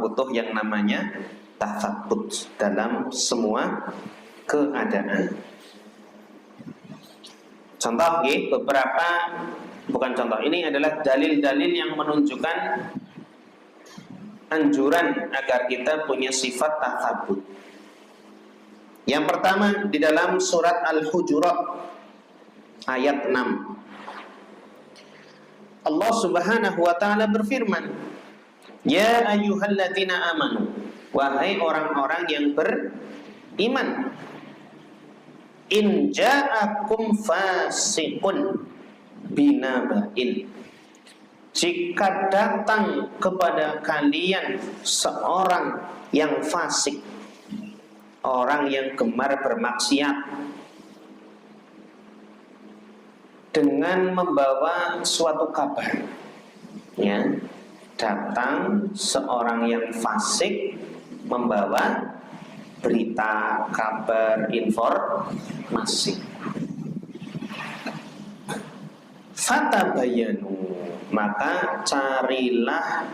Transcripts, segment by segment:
butuh yang namanya tasabbut dalam semua keadaan. Contoh beberapa, bukan contoh, ini adalah dalil-dalil yang menunjukkan anjuran agar kita punya sifat tasabbut. Yang pertama di dalam surat Al-Hujurat ayat 6. Allah Subhanahu wa taala berfirman, "Ya ayyuhalladzina amanu," wahai orang-orang yang beriman, "in ja'akum fasiqun binaba'in," jika datang kepada kalian seorang yang fasik, orang yang gemar bermaksiat, dengan membawa suatu kabar, ya, datang seorang yang fasik membawa berita, kabar, informasi. Fatabayanu, maka carilah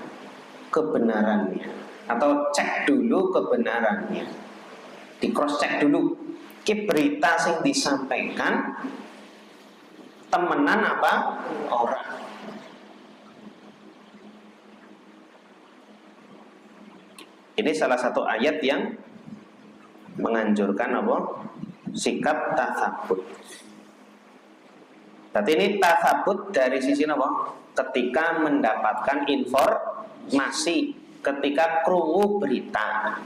kebenarannya, atau cek dulu kebenarannya, di cross check dulu. Ki berita yang disampaikan temenan apa orang. Ini salah satu ayat yang menganjurkan apa? Sikap tasabbut. Berarti ini tasabbut dari sisi apa? Ketika mendapatkan informasi, ketika krungu berita.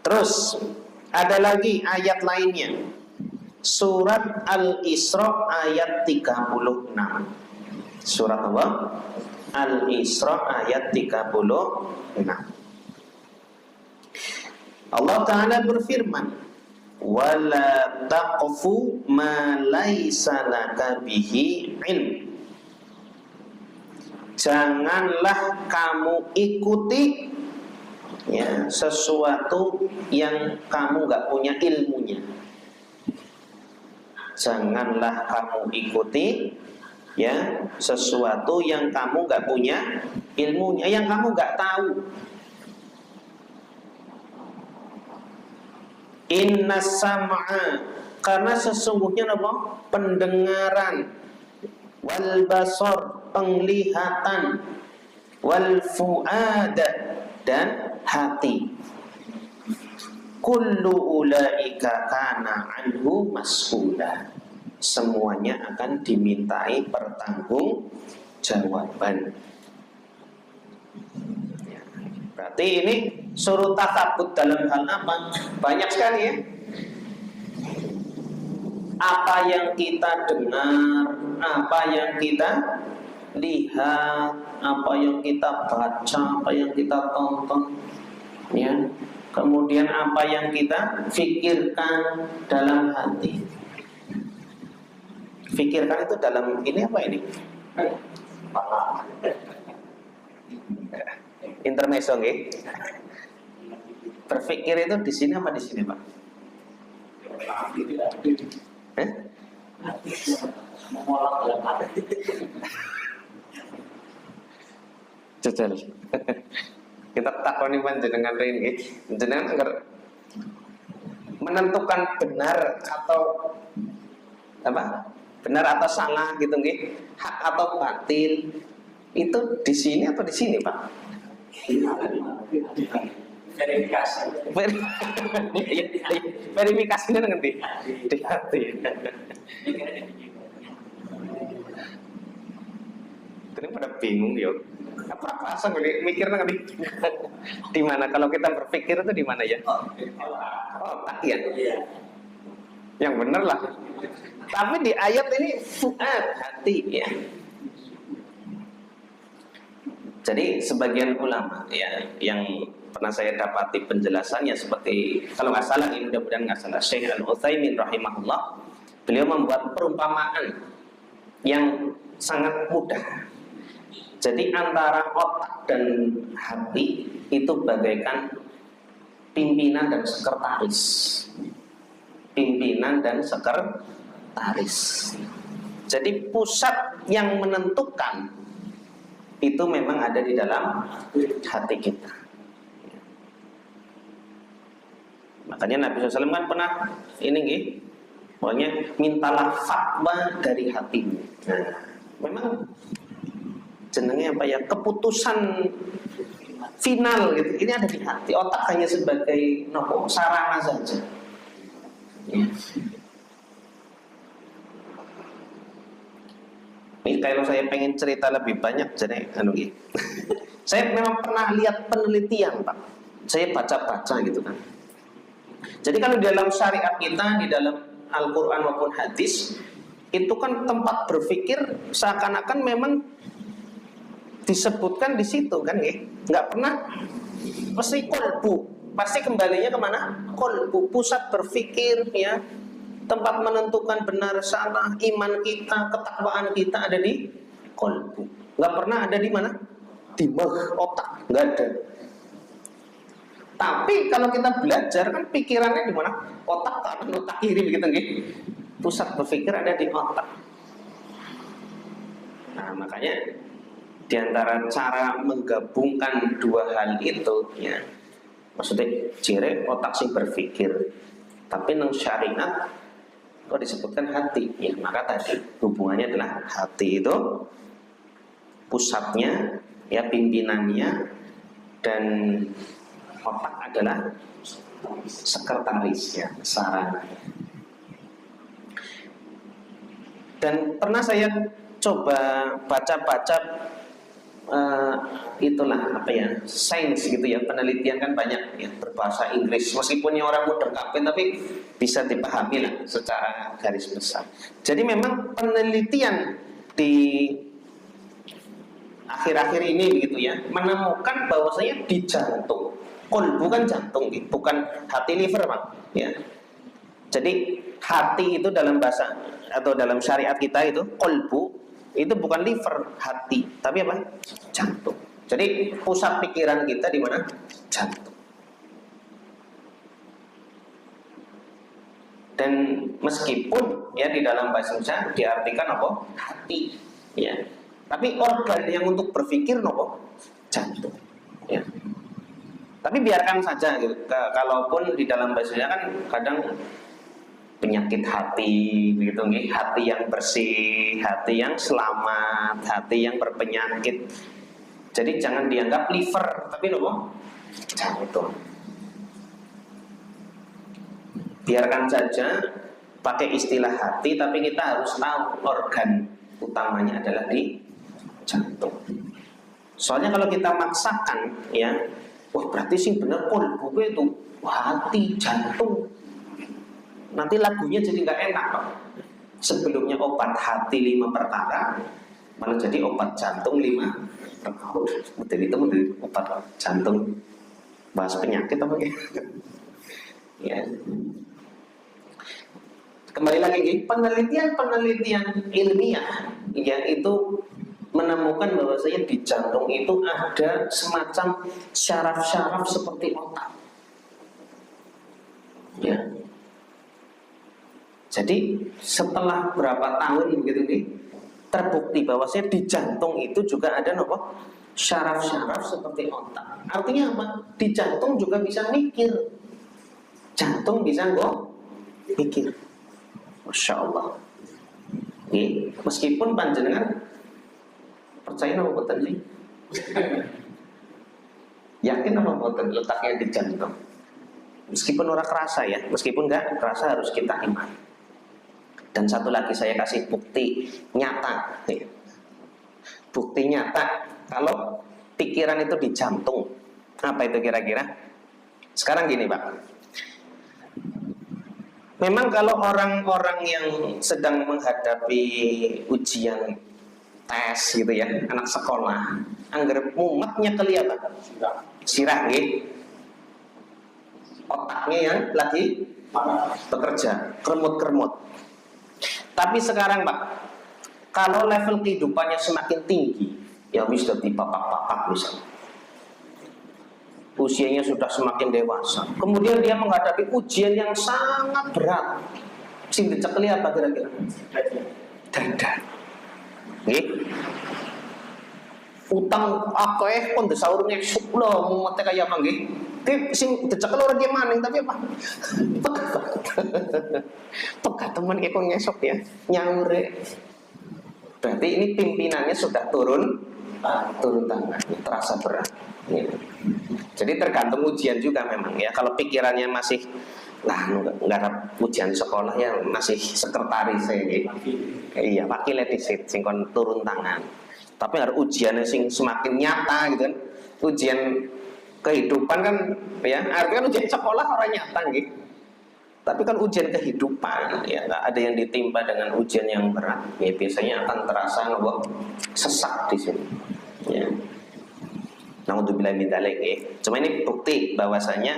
Terus ada lagi ayat lainnya. Surat Al-Isra ayat 36. Surat apa? Al-Isra ayat 36. Allah Ta'ala berfirman, "Wala taqfu ma laisa laka bihi ilm." Janganlah kamu ikuti, ya, sesuatu yang kamu gak punya ilmunya. Janganlah kamu ikuti, ya, sesuatu yang kamu gak punya ilmunya, yang kamu gak tahu. Inna sam'a, karena sesungguhnya apa? Pendengaran, wal basar, penglihatan, wal fu'ada, dan hati. Kullu ulaika kana anhu mas'ula, semuanya akan dimintai pertanggungjawaban. Ya, berarti ini suruh tasabbut dalam hal apa? Banyak sekali, ya. Apa yang kita dengar, apa yang kita lihat, apa yang kita baca, apa yang kita tonton, ya. Kemudian apa yang kita fikirkan dalam hati. Fikirkan itu dalam ini apa ini? Intermezzo, nggih. Berpikir itu di sini apa di sini, Pak? Jajal. Kita takoni panjenengan ini, jenengan agar menentukan benar atau apa? Benar atau salah gitu, nggih. Hak atau batil. Itu di sini atau di sini, Pak? Verifikasi. Verifikasinya nanti di hati. Ini pada bingung, yuk. Apa asal mikir nanti di mana? Kalau kita berpikir itu di mana, ya? Otak, ya. Yang benar lah. Tapi di ayat ini fuad, hati, ya. Jadi sebagian ulama, ya, yang pernah saya dapati penjelasannya seperti, kalau nggak salah, ini mudah-mudahan nggak salah, Syekh Al-Utsaimin rahimahullah, beliau membuat perumpamaan yang sangat mudah. Jadi antara otak dan hati itu bagaikan pimpinan dan sekretaris. Pimpinan dan sekretaris. Jadi pusat yang menentukan itu memang ada di dalam hati kita. Makanya Nabi SAW kan pernah ini nggih, pokoknya mintalah fatwa dari hatimu. Nah, memang jenenge apa ya, keputusan final gitu, ini ada di hati. Otak hanya sebagai sarana saja. Ya. Ini kalau saya pengen cerita lebih banyak, jadi saya memang pernah lihat penelitian, Pak. Saya baca-baca gitu kan. Jadi kalau di dalam syariat kita, di dalam Al-Quran maupun hadis, itu kan tempat berpikir seakan-akan memang disebutkan di situ kan, ya? Nggak pernah pasti kolbu, pasti kembalinya kemana? Kolbu, pusat berpikir, ya. Tempat menentukan benar salah, iman kita, ketakwaan kita ada di kolbu. Nggak pernah ada di mana? Di otak, nggak ada. Tapi kalau kita belajar kan pikirannya di mana? Otak kanan, otak kiri begitu nggih. Pusat berpikir ada di otak. Nah, makanya di antara cara menggabungkan dua hal itu, ya, maksudnya jere otak sing berpikir, tapi nang syariat kok disebutkan hati, ya maka tadi hubungannya adalah hati itu pusatnya, ya pimpinannya, dan otak adalah sekretaris, ya sarana. Dan pernah saya coba baca-baca itulah apa ya, sains gitu ya, penelitian kan banyak ya berbahasa Inggris, meskipun yang orang mudah kapten tapi bisa dipahami lah secara garis besar. Jadi memang penelitian di akhir-akhir ini begitu ya, menemukan bahwasanya di jantung, kolbu kan jantung, bukan hati liver, Pak, ya. Jadi hati itu dalam bahasa atau dalam syariat kita itu kolbu itu bukan liver, hati, tapi apa? Jantung. Jadi pusat pikiran kita di mana? Jantung. Dan meskipun ya di dalam bahasa Indonesia diartikan apa? Hati, ya. Tapi organ yang untuk berpikir apa? Jantung. Ya. Tapi biarkan saja gitu. Kalaupun di dalam bahasa Indonesia kan kadang penyakit hati begitu nih, hati yang bersih, hati yang selamat, hati yang berpenyakit. Jadi jangan dianggap liver, tapi loh jantung. Biarkan saja pakai istilah hati, tapi kita harus tahu organ utamanya adalah di jantung. Soalnya kalau kita maksakan, ya, wah berarti sih bener kolbu itu, hati, jantung. Nanti lagunya jadi nggak enak, Pak. Sebelumnya obat hati 5 perkara, malah jadi obat jantung 5 perkara. Betul itu menjadi obat jantung, bahas penyakit apa gitu. Ya. Kembali lagi, penelitian ilmiah, ya itu menemukan bahwasanya di jantung itu ada semacam syaraf-syaraf seperti otak. Ya. Jadi setelah berapa tahun begitu nih, terbukti bahwasanya di jantung itu juga ada apa? Syaraf-syaraf seperti otak. Artinya apa? Di jantung juga bisa mikir. Jantung bisa mikir. Masya Allah. Nih, meskipun panjenengan percaya apa boten sih? Yakin apa boten letaknya di jantung? Meskipun orang kerasa ya, meskipun nggak kerasa harus kita iman. Dan satu lagi saya kasih bukti nyata, nih. Bukti nyata kalau pikiran itu di jantung. Apa itu kira-kira? Sekarang gini, Pak. Memang kalau orang-orang yang sedang menghadapi ujian tes gitu ya, anak sekolah, anggar mumetnya kelihatan. Sirah gitu. Otaknya yang lagi bekerja, kermut-kermut. Tapi sekarang, Pak, kalau level kehidupannya semakin tinggi, ya wis dadi bapak-bapak misalnya, usianya sudah semakin dewasa, kemudian dia menghadapi ujian yang sangat berat, sing dicekeli apa kira-kira? Dada. Nggih. utang akeh kon disaur ngesuk lho mate kaya apa nggih. Ki sing dicekel ora ki maning tapi apa? Pegat teman ki kon ngesuk ya, nyaure. Berarti ini pimpinannya sudah turun tangan, terasa berat. Ya. Jadi tergantung ujian juga memang ya. Kalau pikirannya masih nggak ada ujian sekolah ya masih sekretaris ya. Iya, wakilnya disit sing kon turun tangan. Tapi harus ujian sing semakin nyata gitu kan. Ujian kehidupan kan ya, artinya kan ujian sekolah orang nyata gitu. Tapi kan ujian kehidupan ya, ada yang ditimpa dengan ujian yang berat. Ya biasanya akan terasa sesak di sini. Ya. Naudzubillah min dzalik ya. Cuma ini bukti bahwasanya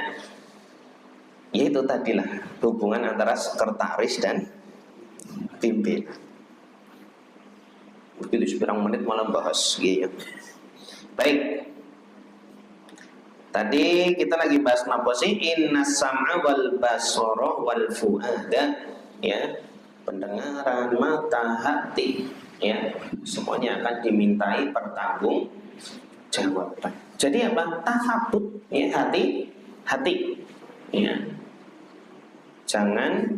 ya itu tadilah hubungan antara sekretaris dan pimpinan. Begitu sepirang menit malah bahas gitu. Baik. Tadi kita lagi bahas apa sih? Innas sam'a wal basara wal fuada, ya. Pendengaran, mata, hati, ya. Semuanya akan dimintai pertanggungjawaban. Jadi apa? Tasabut, ya, hati. Ya. Jangan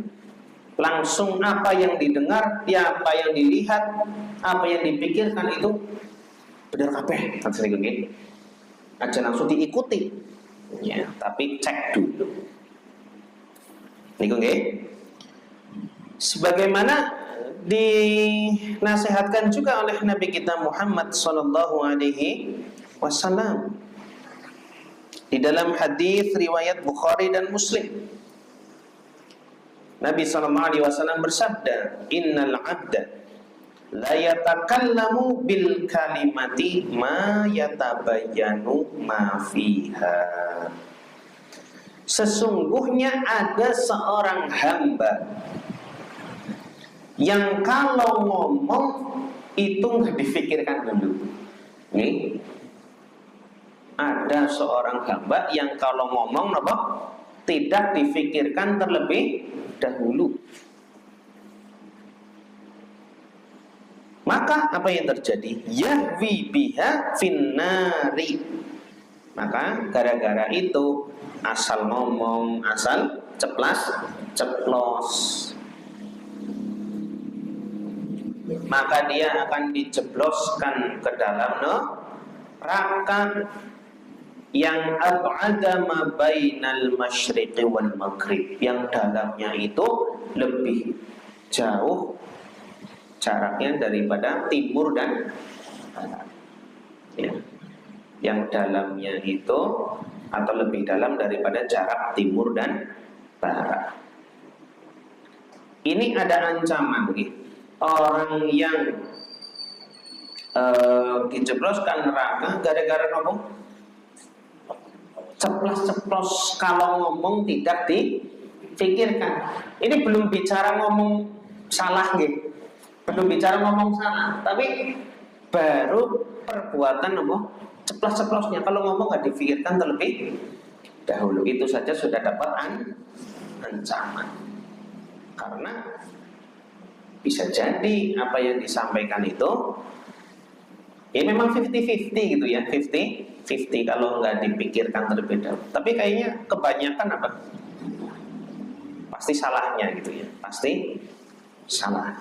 langsung apa yang didengar, ya apa yang dilihat, apa yang dipikirkan itu benar kabeh. Maksudnya gitu. Aja langsung diikuti, ya, tapi cek dulu. Niku nggih. Sebagaimana dinasihatkan juga oleh Nabi kita Muhammad sallallahu alaihi wasallam di dalam hadis riwayat Bukhari dan Muslim. Nabi sallallahu alaihi wasallam bersabda, "Innal 'abda la yatakallamu bil kalimati ma yatabayyanu ma fiha." Sesungguhnya ada seorang hamba yang kalau ngomong itu nggak difikirkan dulu. Nih, ada seorang hamba yang kalau ngomong apa? Tidak difikirkan terlebih dahulu. Maka apa yang terjadi? Yahwi biha finnari. Maka gara-gara itu asal ngomong, asal ceplos, maka dia akan dijebloskan ke dalam neraka yang ab'ada ma bainal masyriqi wal maghrib, yang dalamnya itu lebih jauh jaraknya daripada timur dan barat, ya. Yang dalamnya itu atau lebih dalam daripada jarak timur dan barat. Ini ada ancaman nih. Orang yang dijebloskan neraka gara-gara ngomong ceplos-ceplos, kalau ngomong tidak difikirkan. Ini belum bicara ngomong salah gitu. Belum bicara ngomong salah, tapi baru perbuatan ceplos-ceplosnya. Kalau ngomong nggak difikirkan terlebih dahulu, itu saja sudah dapat ancaman. Karena bisa jadi apa yang disampaikan itu ya memang 50-50 gitu ya, 50-50 kalau nggak dipikirkan terlebih dahulu. Tapi kayaknya kebanyakan apa? Pasti salahnya gitu ya, pasti salah.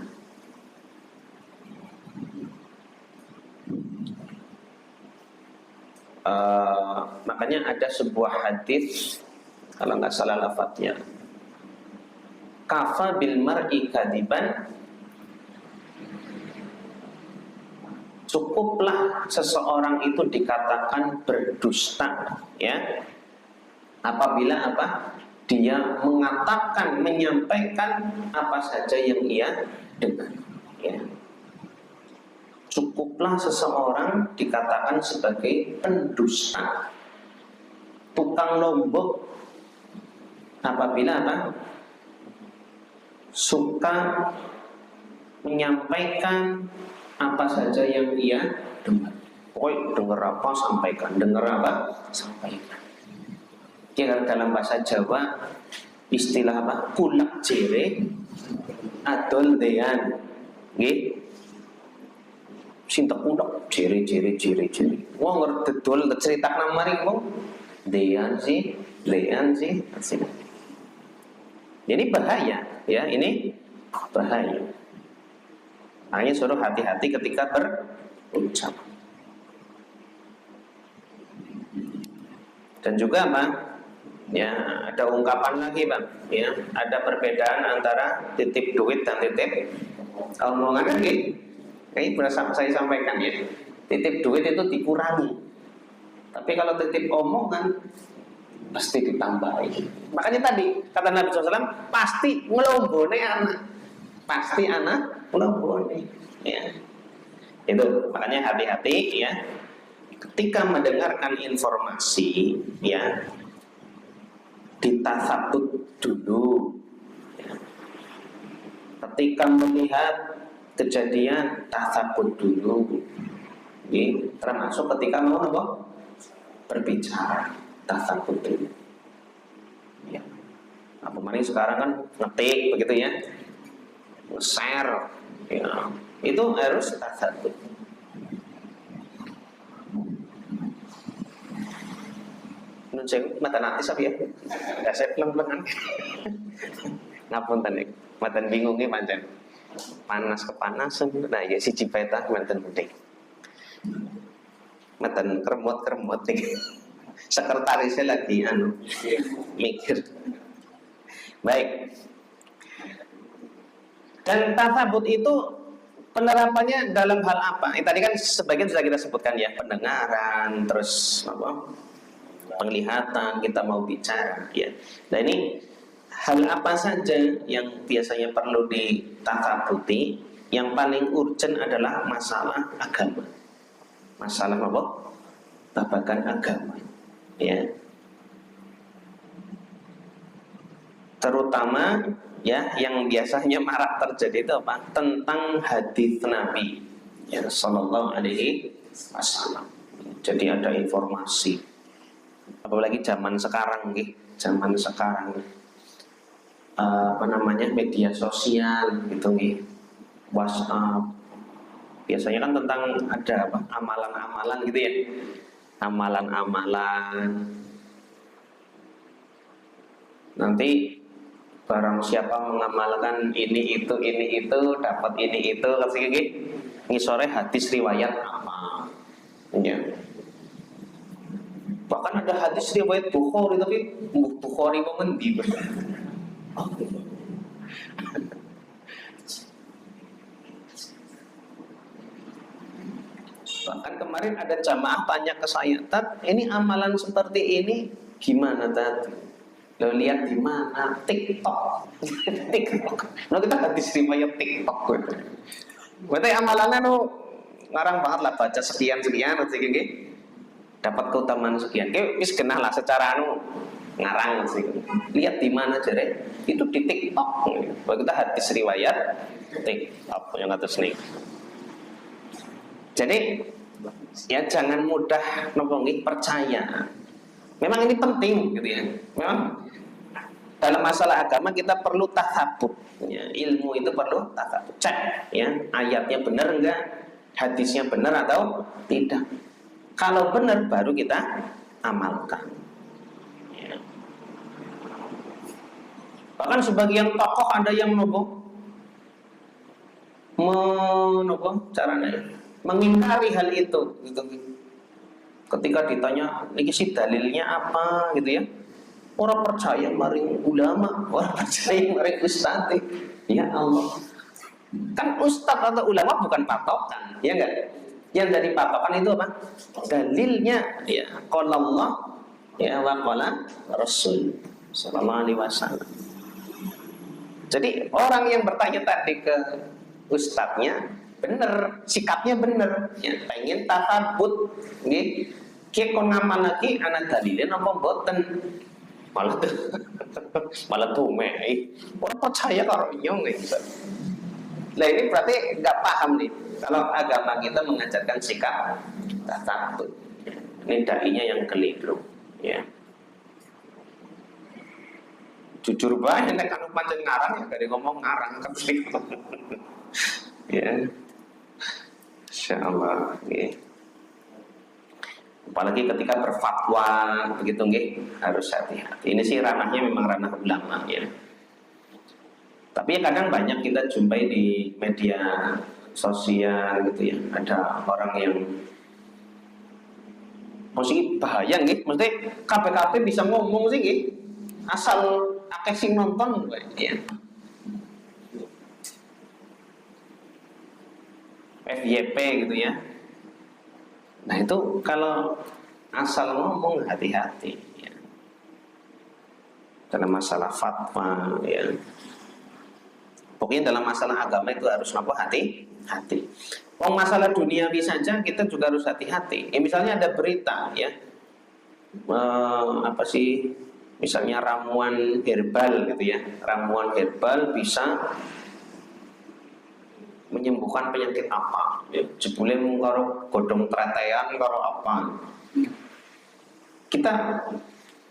Makanya ada sebuah hadis, kalau nggak salah lafadznya, kafa bil mar'i kadiban, cukuplah seseorang itu dikatakan berdusta, ya, apabila apa? Dia mengatakan, menyampaikan apa saja yang ia dengar, ya. Cukuplah seseorang dikatakan sebagai pendusta, tukang lombok, apabila apa? Suka menyampaikan apa saja yang ia dengar. Pokoknya dengar apa sampaikan, dengar apa sampaikan. Ya, dalam bahasa Jawa istilah apa? Kulak jere adol dean. Nggih. Sintek undok ciri-ciri. Wong ngerdedol ceritakna mari wong dean sih. Jadi bahaya, ya ini bahaya. Hanya suruh hati-hati ketika berucap. Dan juga apa? Ya, ada ungkapan lagi, Bang. Ya, ada perbedaan antara titip duit dan titip omongan lagi. Ini berasa saya sampaikan ya. Titip duit itu dikurangi. Tapi kalau titip omongan pasti ditambahi. Makanya tadi kata Nabi SAW, pasti ngelombone anak. Pasti anak ngelombone. Ya. Itu makanya hati-hati ya. Ketika mendengarkan informasi, ya ditasabut dulu. Ya. Ketika melihat kejadian, tasabut dulu. Ya. Termasuk ketika mau apa? Berbicara, tasabut dulu. Ya. Apa namanya sekarang kan ngetik begitu ya, share, ya. Itu harus tasabut. Nun saya mata nanti sapi ya, nggak saya peleng-pelengan. Ngapunten nih, mata bingung nih pancen. Panas kepanasan, nah ya si cipeta manten penting. Mata keremot nih. Sekretarisnya lagi mikir. Baik. Dan tasabut itu penerapannya dalam hal apa? Tadi kan sebagian sudah kita sebutkan ya, pendengaran, terus apa? Penglihatan, kita mau bicara ya. Nah ini hal apa saja yang biasanya perlu ditasabuti? Yang paling urgent adalah masalah agama. Masalah apa? Babagan agama ya. Terutama ya yang biasanya marak terjadi itu apa? Tentang hadis Nabi ya sallallahu alaihi wasallam. Jadi ada informasi, apalagi zaman sekarang nih, apa namanya, media sosial gitu nih, WhatsApp. Biasanya kan tentang ada apa? Amalan-amalan gitu ya. Amalan-amalan. Nanti barang siapa mengamalkan ini itu dapat ini itu kasih gini. Ngisore hadis riwayat apa. Ya. Bahkan ada hadis riwayat Bukhari, tapi Bukhari kok ngendi. Bahkan kemarin ada jamaah tanya ke saya, "Tat, ini amalan seperti ini gimana, Tat?" Lo lihat di mana? TikTok. TikTok. Nah, kita hadis riwayat TikTok. Berarti amalannya ngarang banget lah, baca sekian nanti gini. Dapat keutamaan sekian. Wis kenal lah secara ngarang sih. Lihat di mana jare? Itu di TikTok. Kalau kita hadis riwayat TikTok yang atas nih. Jadi ya jangan mudah percaya. Memang ini penting gitu ya. Memang dalam masalah agama kita perlu tasabut. Ya, ilmu itu perlu tasabut. Cek ya, ayatnya benar enggak? Hadisnya benar atau tidak? Kalau benar baru kita amalkan. Ya. Bahkan sebagian tokoh ada yang caranya mengingkari hal itu. Gitu. Ketika ditanya, ini sih dalilnya apa, gitu ya? Orang percaya maring ulama, orang percaya maring ustadz. Ya Allah. Kan ustadz atau ulama bukan patokan, ya enggak? Yang dari patokan itu apa? Dalilnya ya qala Allah ya wa qala Rasul sallallahu alaihi wasallam. Jadi orang yang bertanya tadi ke ustadznya benar, sikapnya benar, ya pengen tasabut nggih. Ki kon ngamal lagi ana dalile napa mboten? Malah tuh orang percaya karo nyong gitu. Nah ini berarti nggak paham nih kalau agama kita mengajarkan sikap tasabut. Ini dai-nya yang keliru ya. Jujur banget nek anu pancen ngarang ya dari ngomong ngarang kan. Ya. Masya Allah. Apalagi ketika berfatwa begitu nggih, harus hati-hati. Ini sih ranahnya memang ranah ulama ya. Tapi kadang banyak kita jumpai di media sosial gitu ya. Ada orang yang mesti bahaya nggih, mesti KPKP bisa ngomong sih nggih. Asal akeh sing nonton ya. FYP gitu ya. Nah itu kalau asal ngomong hati-hati ya. Dalam masalah fatwa ya. Pokoknya dalam masalah agama itu harus hati-hati. Masalah duniawi saja kita juga harus hati-hati. Ya, misalnya ada berita ya, misalnya ramuan herbal gitu ya, ramuan herbal bisa menyembuhkan penyakit apa? Ya, jebule mung karo godhong tretean karo apa? Kita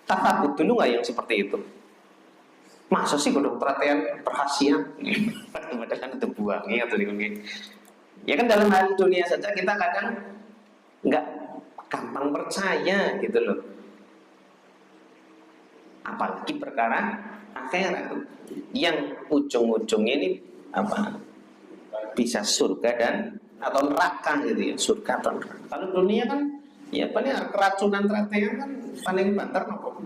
takut dulu nggak yang seperti itu? Masa sih godhong tretean berkhasiat? Padahal kan itu buangnya atau gini. Ya kan dalam hal dunia saja kita kadang nggak gampang percaya gitu loh. Apalagi perkara akhirat yang ujung-ujungnya ini apa? Bisa surga atau neraka gitu ya, surga atau neraka. Kalau dunia kan ya paling keracunan tretean kan paling banter nopo.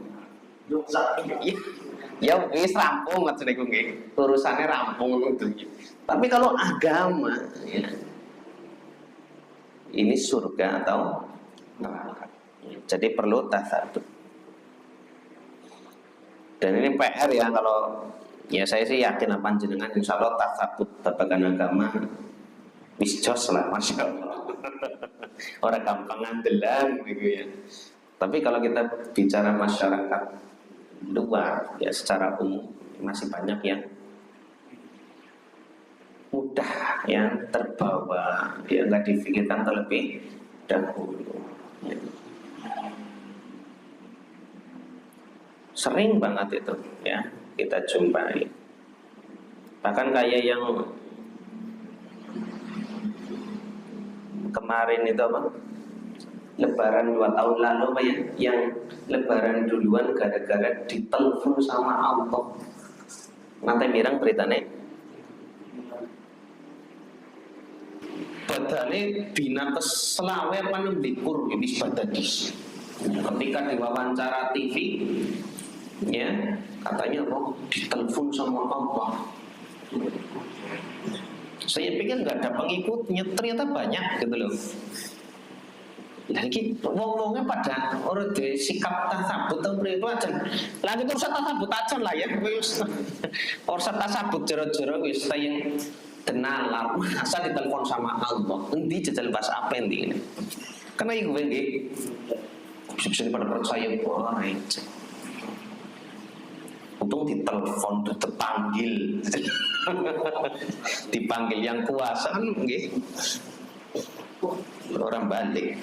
Ya wis rampung maksudnya nggih. Urusannya rampung gitu. Tapi kalau agama ya, ini surga atau neraka. Jadi perlu tasabut. Dan ini PR ya, kalau ya saya sih yakin apa jenengan insya Allah tasabut babagan agama wis jos lah, masya Allah. Orang gampang ngandelan gitu ya. Tapi kalau kita bicara masyarakat luar ya secara umum masih banyak yang mudah yang terbawa, ya nggak difikirkan terlebih dahulu. Ya. Sering banget itu ya kita jumpai. Bahkan kayak yang kemarin itu apa? Lebaran 2 tahun lalu apa ya? Yang lebaran duluan gara-gara ditelepon sama Allah. Nanti mirang beritanya. Padahal bina selawe paling dikur wis badadis. Ketika diwawancara TV, ya katanya apa? Ditelepon sama Allah. Saya pikir nggak ada pengikutnya, ternyata banyak gitu loh. Lagi ngomongnya pada orang di sikap tasabut atau itu aja. Lagi terus tasabut aja lah ya. Orang tasabut jero-jero wis yang tenalar, masa ditelepon sama Allah. Nanti jajal bahas apa ini? Karena itu gue bisa pada percaya orang. Untung ditelepon, dipanggil, dipanggil yang kuasa kan, orang balik.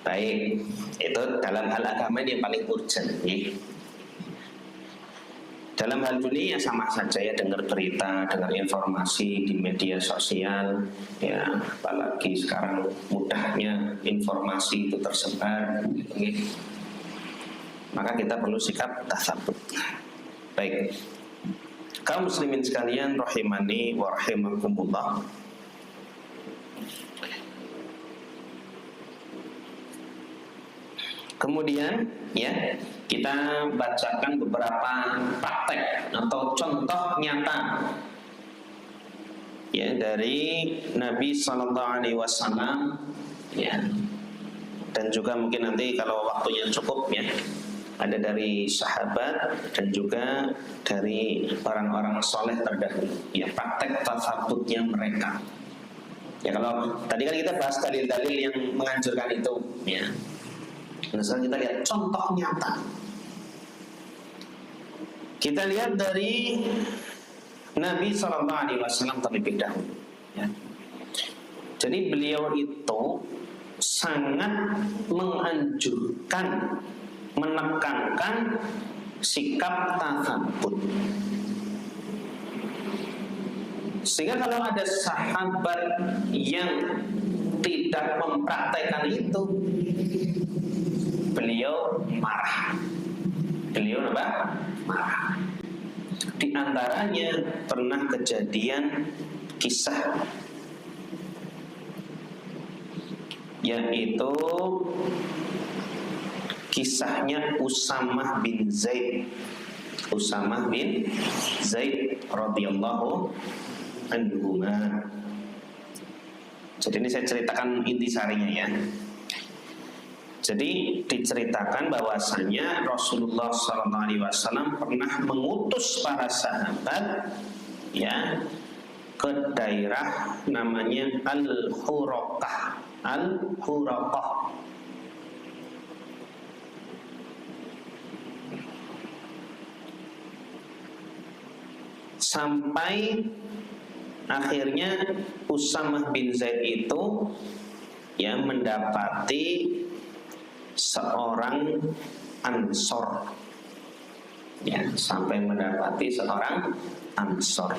Baik, itu dalam hal agama ini yang paling urgent. Dalam hal dunia sama saja ya, dengar berita, dengar informasi di media sosial, ya apalagi sekarang mudahnya informasi itu tersebar. Maka kita perlu sikap tasabut. Baik, kaum muslimin sekalian rahimani wa rahimakumullah. Kemudian ya kita bacakan beberapa praktek atau contoh nyata ya dari Nabi SAW ya, dan juga mungkin nanti kalau waktunya cukup ya ada dari sahabat dan juga dari orang-orang soleh terdahulu ya, praktek tasabutnya mereka ya. Kalau tadi kan kita bahas dalil-dalil yang menganjurkan itu ya. Nah, sekarang kita lihat contoh nyata. Kita lihat dari Nabi SAW terlebih dahulu. Ya. Jadi beliau itu sangat menganjurkan, menekankan sikap tasabut. Sehingga kalau ada sahabat yang tidak mempraktekkan itu, beliau marah. Beliau apa? Marah. Di antaranya pernah kejadian kisah, yaitu kisahnya Usamah bin Zaid. Usamah bin Zaid radhiyallahu anhuma. Jadi ini saya ceritakan intisarinya ya. Jadi diceritakan bahwasanya Rasulullah SAW pernah mengutus para sahabat ya ke daerah namanya Al-Huraqah. Al-Huraqah. Sampai akhirnya Usamah bin Zaid itu ya mendapati seorang Ansor, ya, sampai mendapati seorang Ansor.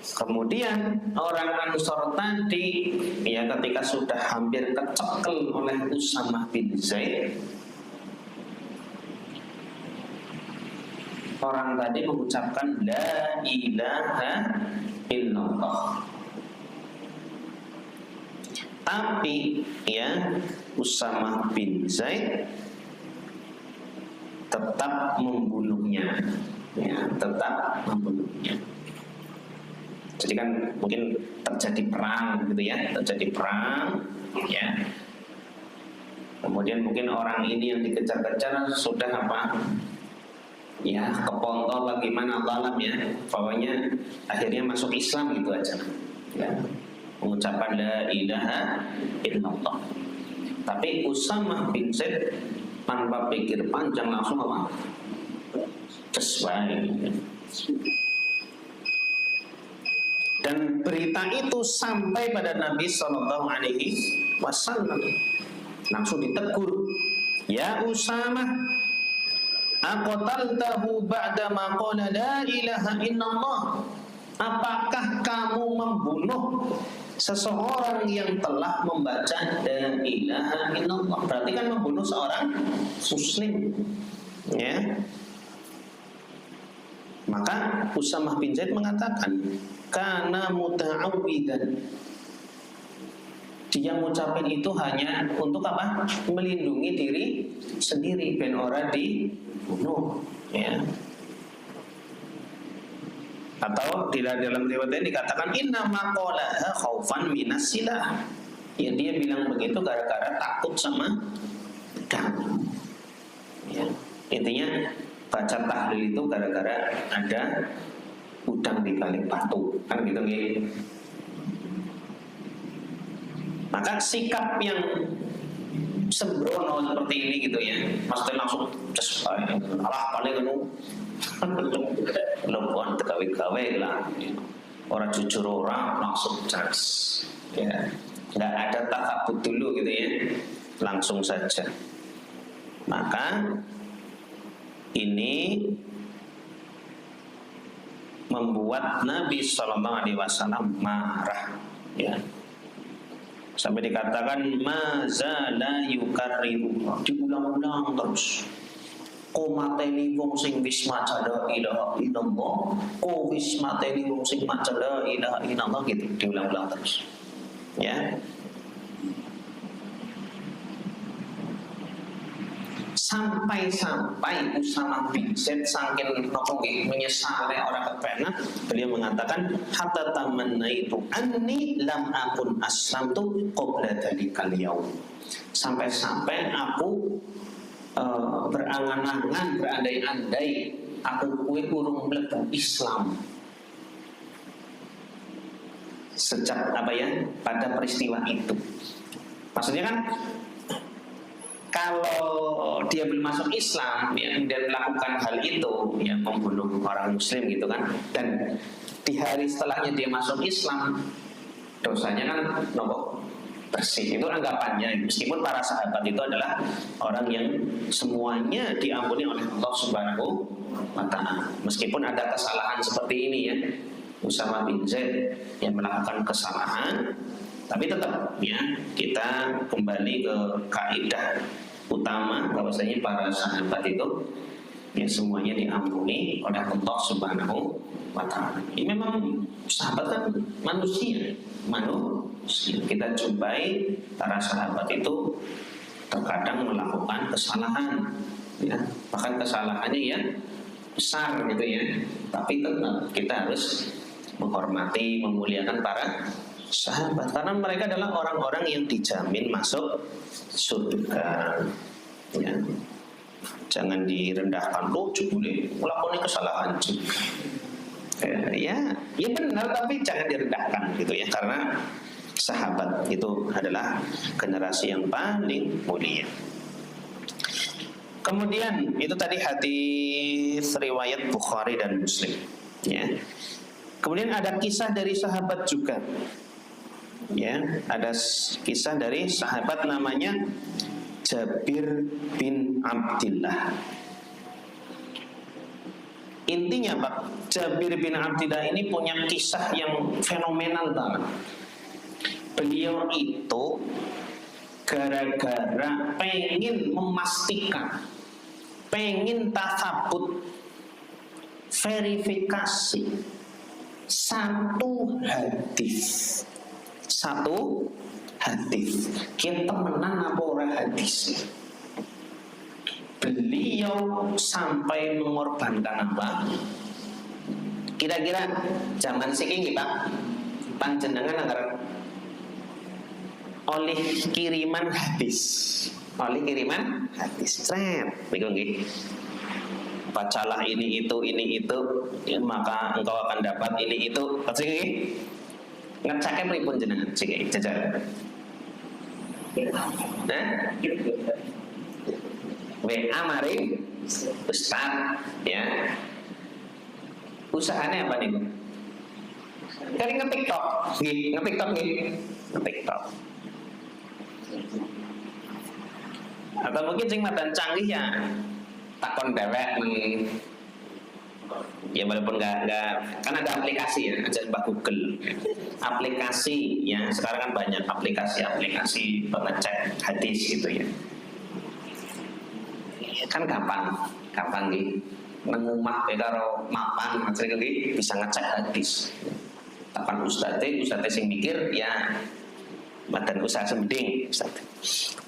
Kemudian orang Ansor tadi ya ketika sudah hampir kecekel oleh Usamah bin Zaid, orang tadi mengucapkan la ilaha illallah. Tapi ya Usamah bin Zaid tetap membunuhnya, ya, tetap membunuhnya. Jadi kan mungkin terjadi perang gitu ya, terjadi perang ya. Kemudian mungkin orang ini yang dikejar-kejar sudah apa? Ya, kepontol bagaimana Allah alam ya. Pokoknya akhirnya masuk Islam gitu aja. Ya. Mengucapkan la ilaha illallah. Tapi Usamah bin Zaid tanpa pikir panjang langsung apa? Sesuai. Dan berita itu sampai pada Nabi Sallallahu Alaihi Wasallam. Langsung ditegur, ya Usamah, aqtaltahu ba'da ma qala la ilaha illallah. Apakah kamu membunuh seseorang yang telah membaca la ilaha illallah? Berarti kan membunuh seorang muslim, ya. Maka Usamah bin Zaid mengatakan, kana muta'awwidan. Dia mengucapkan itu hanya untuk apa? Melindungi diri sendiri ben ora dibunuh, ya. Atau di dalam riwayat ini dikatakan inna maqalaha khaufan minas silah. Ya, dia bilang begitu gara-gara takut sama pedang. Ya, intinya baca tahlil itu gara-gara ada udang di balik batu, kan gitu nih. Maka sikap yang sembrono seperti ini gitu ya, maksudnya langsung alah paling anu lompoan gawe-gawe lah, orang jujur orang langsung jelas, ya, nggak ada takabut dulu gitu ya, langsung saja. Maka ini membuat Nabi Sallallahu Alaihi Wasallam marah, ya. Sampai dikatakan mazala yukarriru, diulang-ulang terus. Ko mateni wong sing wis maca la ilaha illallah, ko wis mateni wong sing maca la ilaha illallah, gitu, diulang-ulang terus. Ya. Sampai-sampai Usamah bin Zaid saking nopo nggih menyesali orang kepenak, beliau mengatakan hatta tamannaitu anni lam akun aslamtu qabla dzalikal yaum. Sampai-sampai aku berangan-angan, berandai-andai aku kuwi urung mlebu Islam sejak apa ya, pada peristiwa itu. Maksudnya kan kalau dia belum masuk Islam ya, dan melakukan hal itu ya, membunuh orang muslim gitu kan, dan di hari setelahnya dia masuk Islam, dosanya kan nopo bersih, itu anggapannya. Meskipun para sahabat itu adalah orang yang semuanya diampuni oleh Allah Subhanahu wa ta'ala. Meskipun ada kesalahan seperti ini ya, Usama bin Zaid yang melakukan kesalahan, tapi tetap ya kita kembali ke kaidah utama bahwasanya para sahabat itu ya semuanya diampuni oleh Allah Subhanahu wa ta'ala. Ini memang sahabat kan manusia. Kita jumpai para sahabat itu terkadang melakukan kesalahan ya, bahkan kesalahannya ya besar gitu ya, tapi tetap kita harus menghormati, memuliakan para sahabat karena mereka adalah orang-orang yang dijamin masuk surga ya. Jangan direndahkan, loh boleh melakukan kesalahan juga ya benar, tapi jangan direndahkan gitu ya, karena sahabat itu adalah generasi yang paling mulia. Kemudian itu tadi hadis riwayat Bukhari dan Muslim ya. Kemudian ada kisah dari sahabat juga ya, ada kisah dari sahabat namanya Jabir bin Abdillah. Intinya Pak, Jabir bin Abdillah ini punya kisah yang fenomenal banget. Beliau itu gara-gara pengen memastikan, pengen tasabut, verifikasi satu hadis, kita temenan apa ora hadis. Beliau sampai mengorbankan apa? Kira-kira zaman sekian Pak, panjenengan agar oleh kiriman hadis, Sret, bacalah ini itu ya, maka engkau akan dapat ini itu. Pasti ngeceknya pripun jenengan sik jajal. WA mari Ustaz ya. Usahanya apa nih? Kali nge-TikTok, nge-TikTok. Atau mungkin sing madan canggih ya takon dewek ya, walaupun nggak kan ada aplikasi ya, aja Mbak Google aplikasi ya, sekarang kan banyak aplikasi pengecek hadis gitu ya. Kan kapan nih nengumah karo mapan macam iki bisa ngecek hadis. Tapan ustadz sing mikir ya badan usaha semeding ustadz.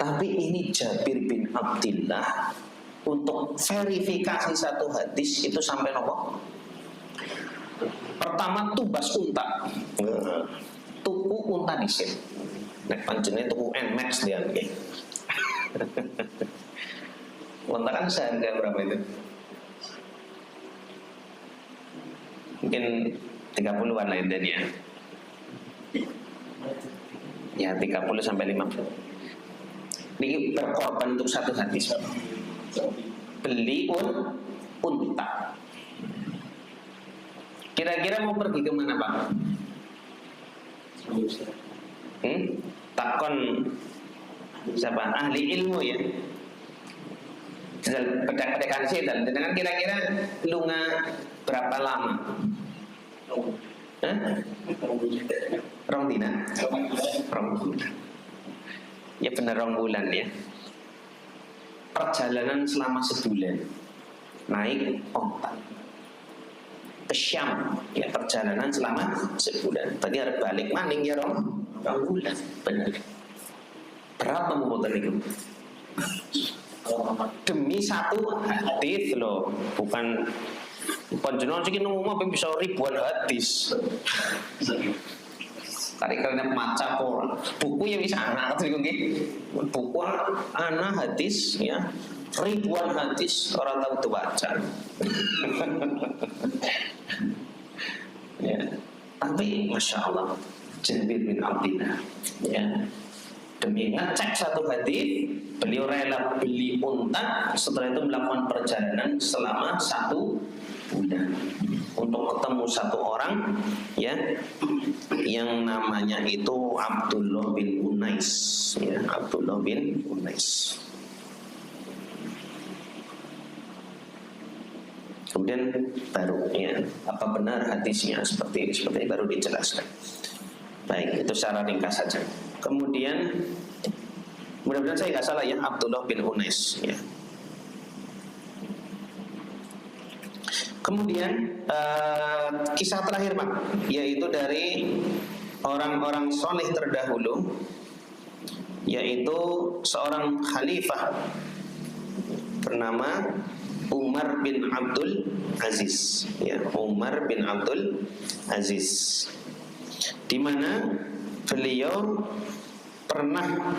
Tapi ini Jabir bin Abdillah untuk verifikasi satu hadis itu sampai nopo? Pertama tumbas unta, tuku unta disit. Nek panjenengan tuku Nmax dia nggih. Unta kan seharga berapa itu? Mungkin 30-an lah ya. Ya 30 sampai 50. Ini berkorban untuk satu hadis. Beli unta. Kira-kira mau pergi kemana Pak? Takon siapa? Ahli ilmu ya. Pedak-pedakan setan. Dengan kira-kira lunga berapa lama? Rong dina. Ya bener rong bulan ya. Perjalanan selama sebulan. Naik onta ke Syam ya, perjalanan selama sebulan. Tadi harus balik maning ya rong bulan. Benar. Berapa muatan itu? Demi satu hadis loh, bukan panjenengan sing ngomong apa bisa ribuan hadis. Kali-kali maca Quran, buku yang bisa anak buku anak hadis ya, ribuan hadis orang tahu tuh baca. Ya, tapi masya Allah, Jabir bin Abdillah ya, demi ngecek satu hadis beliau rela beli unta, setelah itu melakukan perjalanan selama 1 bulan untuk ketemu satu orang ya yang namanya itu Abdullah bin Unais ya, Abdullah bin Unais. Kemudian baru ya, apa benar hadisnya seperti ini baru dijelaskan. Baik, itu secara ringkas saja. Kemudian mudah-mudahan saya nggak salah ya, Abdullah bin Unais ya. Kemudian kisah terakhir Pak, yaitu dari orang-orang soleh terdahulu, yaitu seorang khalifah bernama Umar bin Abdul Aziz ya, Umar bin Abdul Aziz, di mana beliau pernah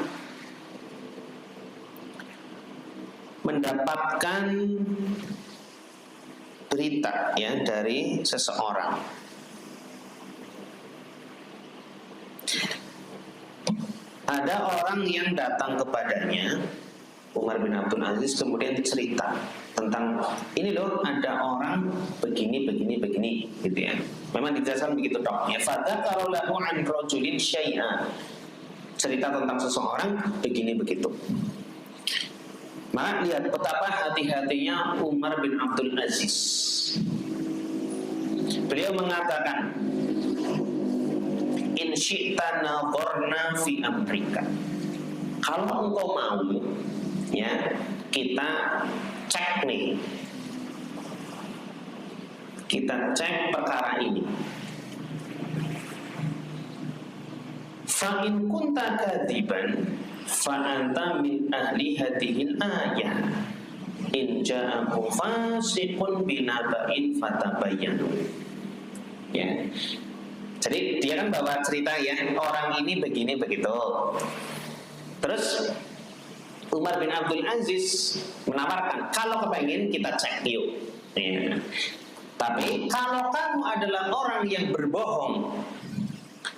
mendapatkan berita ya dari seseorang. Ada orang yang datang kepadanya, Umar bin Abdul Aziz, kemudian cerita tentang ini loh, ada orang begini gitu ya. Memang dijelaskan begitu dok ya. Fadzakara lahu an rajulin syai'a, cerita tentang seseorang begini begitu. Maka lihat betapa hati-hatinya Umar bin Abdul Aziz. Beliau mengatakan, in syi'ta nadharna fi amrika. Kalau engkau mau ya, kita cek nih, kita cek perkara ini. Fa in kunta kadziban fa anta min ahli hadhil ayah. In ja'akum fasiqun binaba'in fatabayyanu. Ya. Jadi dia kan bawa cerita ya, orang ini begini begitu. Terus Umar bin Abdul Aziz menawarkan, kalau kepengen kita cek yuk ya. Tapi kalau kamu adalah orang yang berbohong,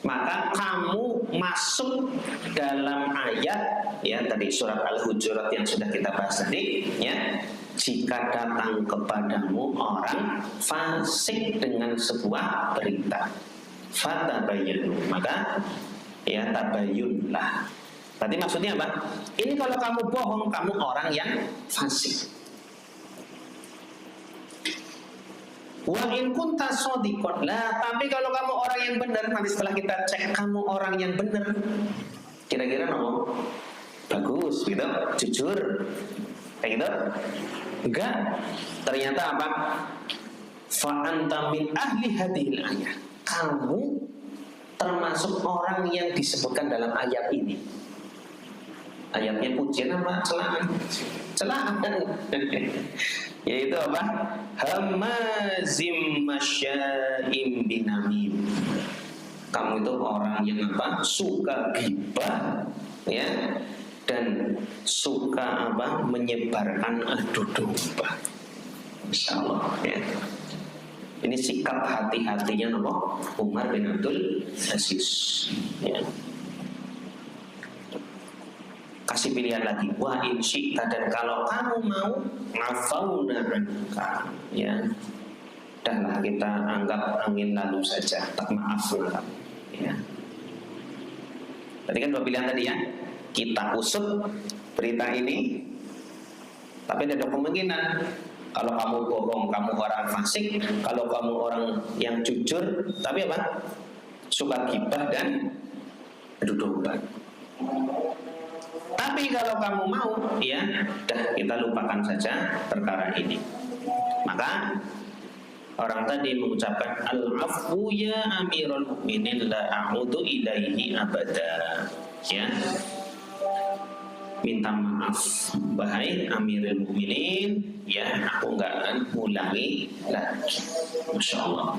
maka kamu masuk dalam ayat ya tadi surat Al-Hujurat yang sudah kita bahas tadi ya. Jika datang kepadamu orang fasik dengan sebuah berita, fatabayyanu, maka ya tabayyunlah. Berarti maksudnya apa? Ini kalau kamu bohong, kamu orang yang fasik. Wa in kunta shadiqan, lah tapi kalau kamu orang yang benar, nanti setelah kita cek kamu orang yang benar, kira-kira apa? Bagus gitu, jujur, kayak gitu? Enggak. Ternyata apa? Fa anta min ahli hadhil ayah. Kamu termasuk orang yang disebutkan dalam ayat ini. Ayatnya pujian apa celaan? Celaan. Yaitu apa? Hamazim masya'im binamim. Kamu itu orang yang apa? Suka ghibah ya, dan suka apa? Menyebarkan adu domba. Insyaallah ya. Ini sikap hati-hatinya Umar bin Abdul Aziz ya. Kasih pilihan lagi, wa in syi'ta, dan kalau kamu mau ngafauna anka ya, danlah kita anggap angin lalu saja, tak maaflah ya. Tadi kan dua pilihan tadi ya, kita usut berita ini, tapi ada kemungkinan kalau kamu bohong, kamu orang fasik. Kalau kamu orang yang jujur, tapi apa? Suka ghibah dan adu domba. Tapi kalau kamu mau, ya, dah kita lupakan saja perkara ini. Maka orang tadi mengucapkan al-afwu ya amirul mu'minin la a'udu ilaihi abada. Ya. Minta maaf wahai amirul mu'minin, ya aku enggak akan ulangi lagi. Masya Allah.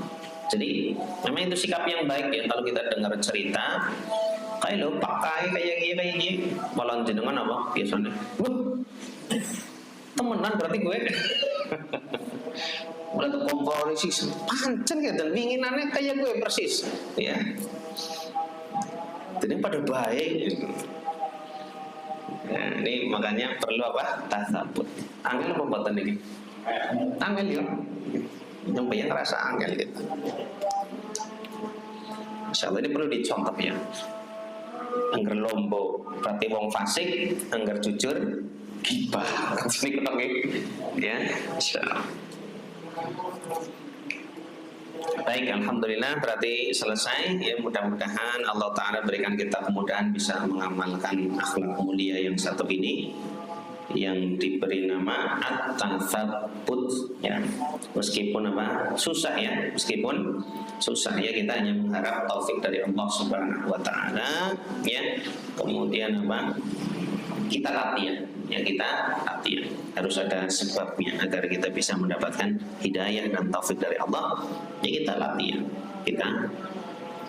Jadi memang itu sikap yang baik ya. Kalau kita dengar cerita kayak lo pakai kayak gini malah jenengan apa biasanya temenan berarti gue mulai tuh kompromi pancen ya, dan inginannya kayak gue persis ya, jadi pada baik nah, ini makanya perlu apa? Tasabut. Angel apa buatan ini? Angel ya, nyampe yang ngerasa angel gitu. Insya Allah ini perlu dicontoh ya. Angger lombo berarti wong fasik, angger jujur ghibah. Sini ketemu ya. Insyaallah. Baik, alhamdulillah berarti selesai ya. Mudah-mudahan Allah Ta'ala berikan kita kemudahan bisa mengamalkan akhlak mulia yang satu ini, yang diberi nama at-tatsabbut ya. Meskipun susah ya, meskipun susah ya, kita hanya mengharap taufik dari Allah Subhanahu wa taala ya. Kemudian kita latihan ya, kita latihan. Harus ada sebabnya agar kita bisa mendapatkan hidayah dan taufik dari Allah. Ya kita latihan, kita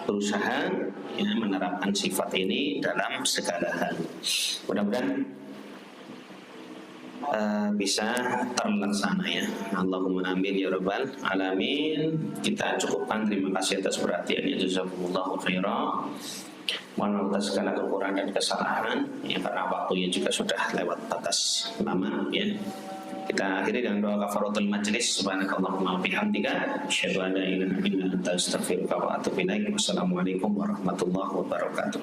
berusaha ya menerapkan sifat ini dalam segala hal. Mudah-mudahan bisa terlaksana ya. Allahumma amin ya rabbal alamin. Kita cukupkan, terima kasih atas perhatiannya. Jazakumullahu khairan. Mohon atas segala kekurangan dan kesalahan ya, karena waktunya juga sudah lewat batas lama ya. Kita akhiri dengan doa kafaratul majlis. Subhanakallahumma wa bihamdika asyhadu an la ilaha illa anta astaghfiruka wa atubu ilaik. Wassalamualaikum warahmatullahi wabarakatuh.